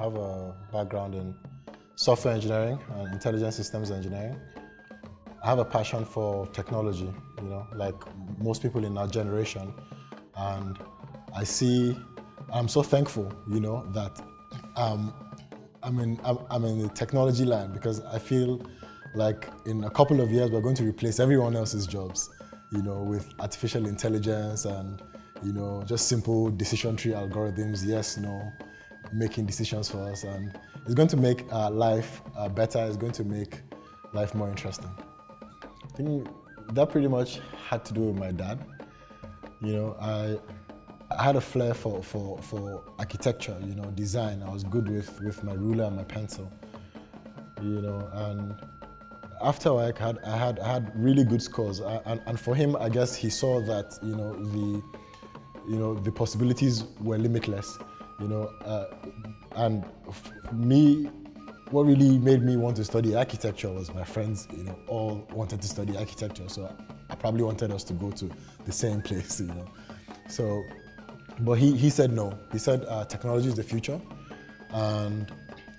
have a background in software engineering and intelligent systems engineering. I have a passion for technology, like most people in our generation. And I'm so thankful, that I'm in the technology line, because I feel like in a couple of years we're going to replace everyone else's jobs, with artificial intelligence and, just simple decision tree algorithms, yes, no, making decisions for us. And it's going to make life better, it's going to make life more interesting. I think that pretty much had to do with my dad. I had a flair for architecture, design. I was good with my ruler and my pencil, and after work I had really good scores. And for him, I guess he saw that, the possibilities were limitless, and me, what really made me want to study architecture was my friends, all wanted to study architecture. So I probably wanted us to go to the same place, So, but he said no. He said technology is the future, and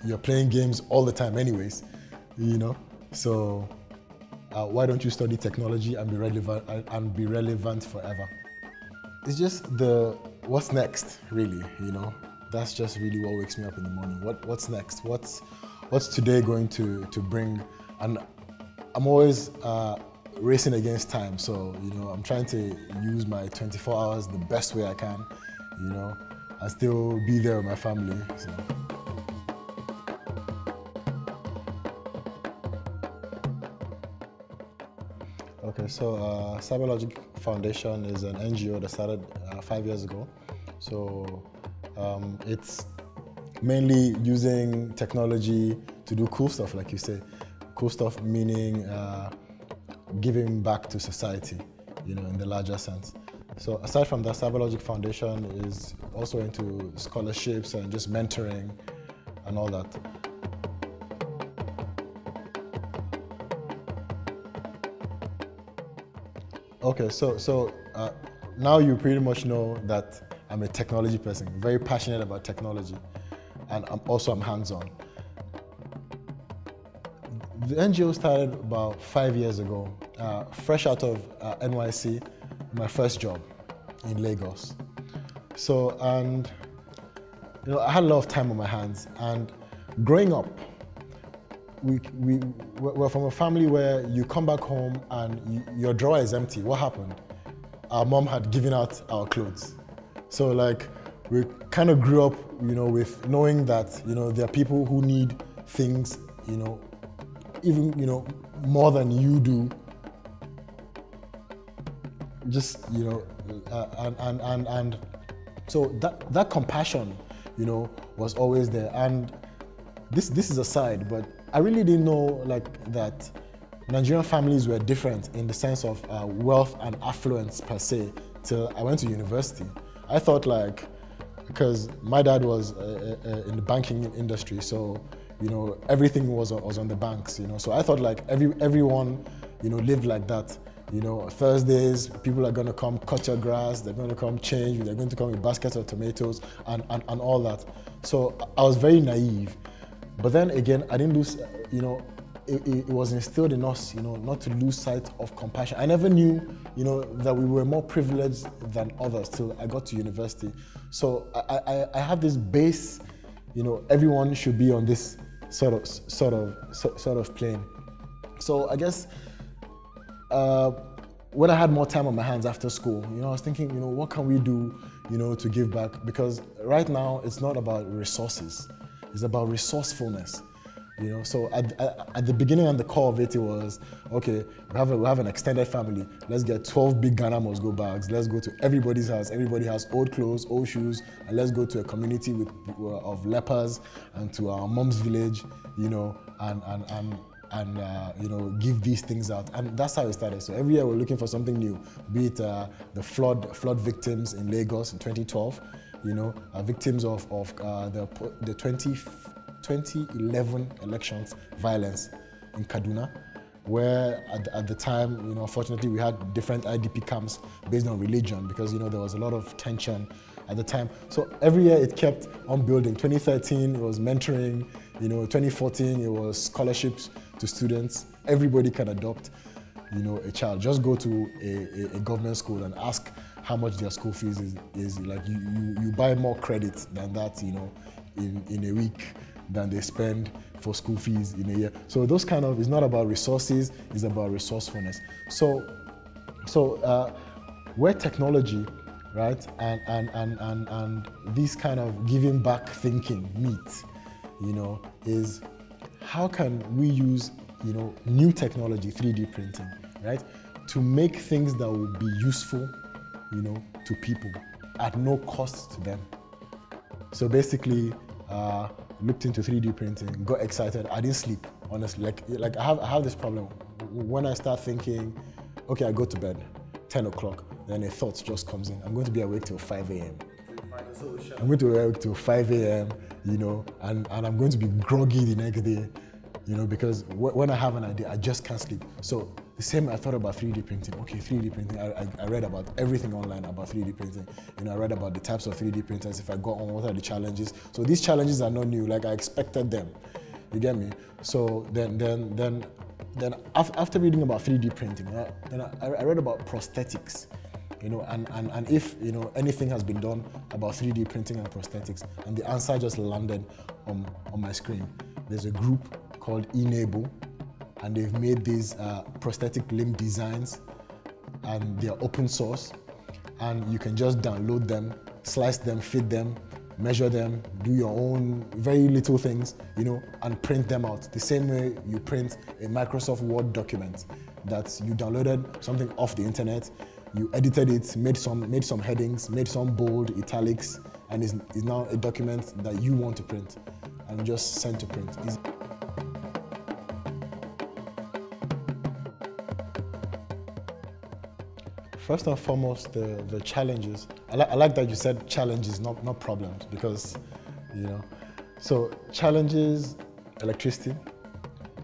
you're playing games all the time anyways, So why don't you study technology and be relevant forever? It's just what's next, really, That's just really what wakes me up in the morning. What's next? What's today going to bring? And I'm always racing against time, so I'm trying to use my 24 hours the best way I can, and still be there with my family. So. Okay, so CyberLogik Foundation is an NGO that started 5 years ago. So it's mainly using technology to do cool stuff, like you say. Cool stuff meaning giving back to society, in the larger sense. So aside from that, CyberLogik Foundation is also into scholarships and just mentoring and all that. Okay, so now you pretty much know that I'm a technology person, very passionate about technology, and I'm hands-on. The NGO started about 5 years ago, fresh out of NYC, my first job in Lagos. So, and I had a lot of time on my hands, and growing up, we're from a family where you come back home and your drawer is empty. What happened? Our mom had given out our clothes. So like, we kind of grew up, with knowing that, there are people who need things, even, more than you do. Just, and so that compassion, was always there. And this is a side, but I really didn't know that Nigerian families were different in the sense of wealth and affluence per se till I went to university. I thought because my dad was in the banking industry, so everything was on the banks, So I thought everyone lived like that. Thursdays people are going to come cut your grass, they're going to come change, they're going to come with baskets of tomatoes and all that. So I was very naive. But then again, I didn't lose, it was instilled in us, not to lose sight of compassion. I never knew, that we were more privileged than others till I got to university. So I have this base, everyone should be on this sort of plane. So I guess when I had more time on my hands after school, I was thinking, what can we do, to give back? Because right now it's not about resources. It's about resourcefulness, So at the beginning and the core of it was, okay, we have an extended family. Let's get 12 big Ghana must go bags. Let's go to everybody's house. Everybody has old clothes, old shoes, and let's go to a community of lepers and to our mom's village, and give these things out. And that's how it started. So every year we're looking for something new, be it the flood victims in Lagos in 2012. Victims of the 2011 elections, violence in Kaduna, where at the time, unfortunately, we had different IDP camps based on religion because, there was a lot of tension at the time. So every year it kept on building. 2013, it was mentoring. 2014, it was scholarships to students. Everybody can adopt, a child. Just go to a government school and ask how much their school fees is. Like you buy more credits than that, in a week than they spend for school fees in a year. So those it's not about resources, it's about resourcefulness. So where technology, right, and this kind of giving back thinking meet, is how can we use, new technology, 3D printing, right, to make things that will be useful, to people at no cost to them. So basically, looked into 3D printing, got excited. I didn't sleep, honestly. Like I have this problem. When I start thinking, okay, I go to bed, 10 o'clock, then a thought just comes in. I'm going to be awake till 5 a.m. I'm going to be awake till 5 a.m., and I'm going to be groggy the next day, because when I have an idea, I just can't sleep. So the same, I thought about 3D printing. Okay, 3D printing, I read about everything online about 3D printing. I read about the types of 3D printers. If I got on, what are the challenges? So these challenges are not new, like I expected them. You get me? So then after reading about 3D printing, then I read about prosthetics. And if anything has been done about 3D printing and prosthetics, and the answer just landed on my screen. There's a group called Enable, and they've made these prosthetic limb designs, and they're open source, and you can just download them, slice them, fit them, measure them, do your own very little things, and print them out. The same way you print a Microsoft Word document that you downloaded something off the internet, you edited it, made some headings, made some bold, italics, and is now a document that you want to print, and just send to print. First and foremost, the challenges. I like that you said challenges, not problems, because, So challenges, electricity.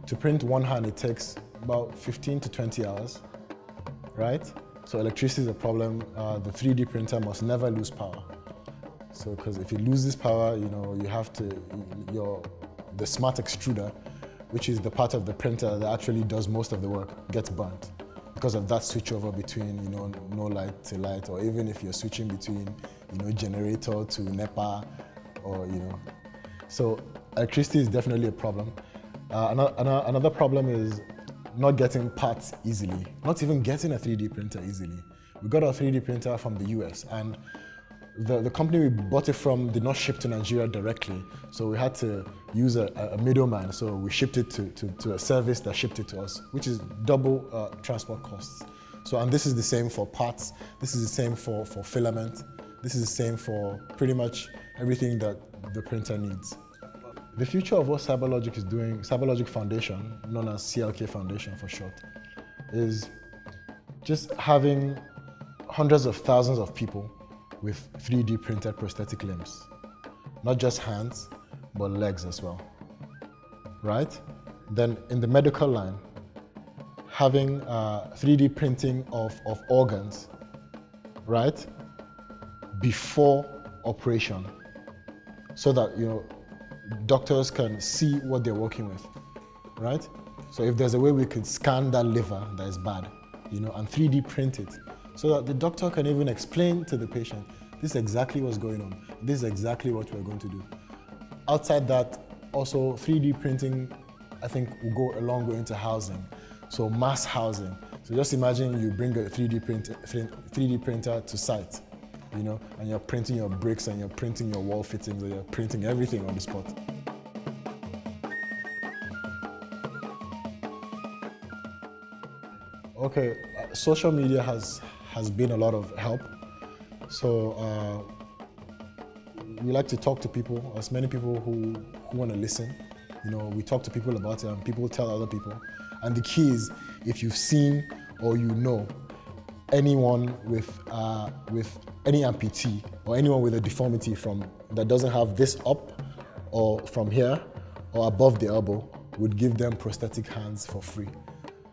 To print one hand, it takes about 15 to 20 hours, right? So electricity is a problem. The 3D printer must never lose power. So, because if it loses power, you have to, the smart extruder, which is the part of the printer that actually does most of the work, gets burnt. Because of that switchover between, no light to light, or even if you're switching between, generator to NEPA, or, So electricity is definitely a problem. Another problem is not getting parts easily, not even getting a 3D printer easily. We got our 3D printer from the US, and the company we bought it from did not ship to Nigeria directly, so we had to use a middleman. So we shipped it to a service that shipped it to us, which is double transport costs. So, and this is the same for parts, this is the same for filament, this is the same for pretty much everything that the printer needs. The future of what CyberLogik is doing, CyberLogik Foundation, known as CLK Foundation for short, is just having hundreds of thousands of people with 3D printed prosthetic limbs. Not just hands, but legs as well, right? Then in the medical line, having 3D printing of organs, right? Before operation, so that, doctors can see what they're working with, right? So if there's a way we could scan that liver that is bad, and 3D print it, so that the doctor can even explain to the patient, this is exactly what's going on. This is exactly what we're going to do. Outside that, also 3D printing, I think, will go a long way into housing. So mass housing. So just imagine you bring a 3D printer to site, and you're printing your bricks, and you're printing your wall fittings, and you're printing everything on the spot. Okay, social media has been a lot of help. So we like to talk to people, as many people who want to listen. We talk to people about it, and people tell other people. And the key is, if you've seen or anyone with any amputee, or anyone with a deformity that doesn't have this up, or from here, or above the elbow, would give them prosthetic hands for free.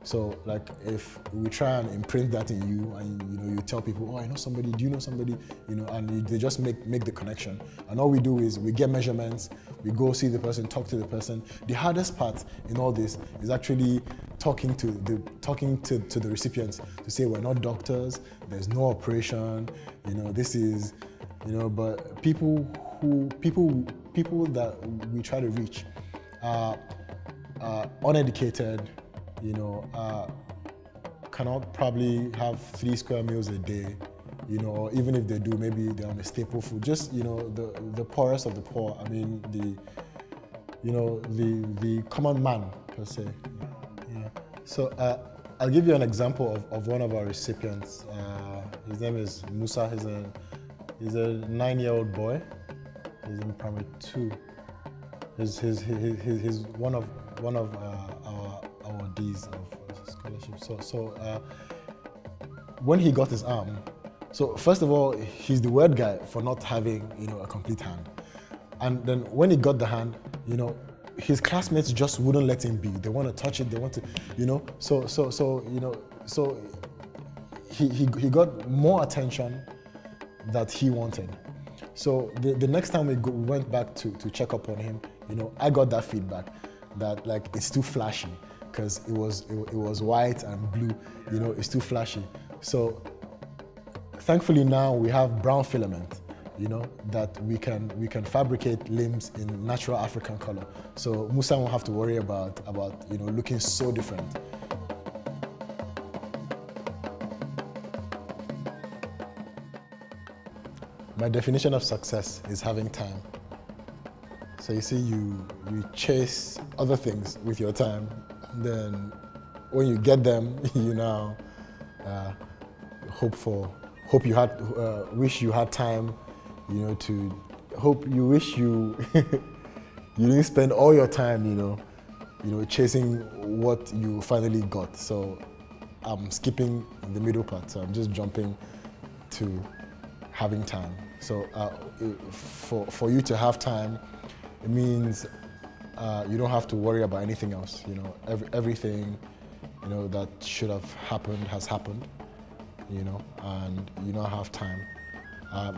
So like if we try and imprint that in you, and you tell people, oh, I know somebody, do you know somebody, and they just make the connection. And all we do is we get measurements, we go see the person, talk to the person. The hardest part in all this is actually talking to the recipients to say we're not doctors, there's no operation, this is, but people that we try to reach are uneducated, cannot probably have 3 square meals a day, or even if they do, maybe they're on a staple food. Just, the poorest of the poor. I mean, the common man, per se. Yeah. So I'll give you an example of one of our recipients. His name is Musa. He's a 9-year-old boy. He's in primary 2. He's one of our awardees of scholarship. So when he got his arm, so first of all, he's the weird guy for not having a complete hand, and then when he got the hand, his classmates just wouldn't let him be. They want to touch it. They want to, so he got more attention that he wanted. So the next time we went back to check up on him, I got that feedback that like it's too flashy because it was white and blue, it's too flashy. So thankfully now we have brown filament, that we can fabricate limbs in natural African color. So Musa won't have to worry about looking so different. My definition of success is having time. So you see, you chase other things with your time, then when you get them, you now wish you had time, wish you you didn't spend all your time, chasing what you finally got. So I'm skipping the middle part. So I'm just jumping to having time. So for you to have time, it means you don't have to worry about anything else. Everything that should have happened has happened. And you now have time.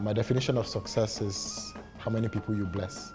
My definition of success is how many people you bless.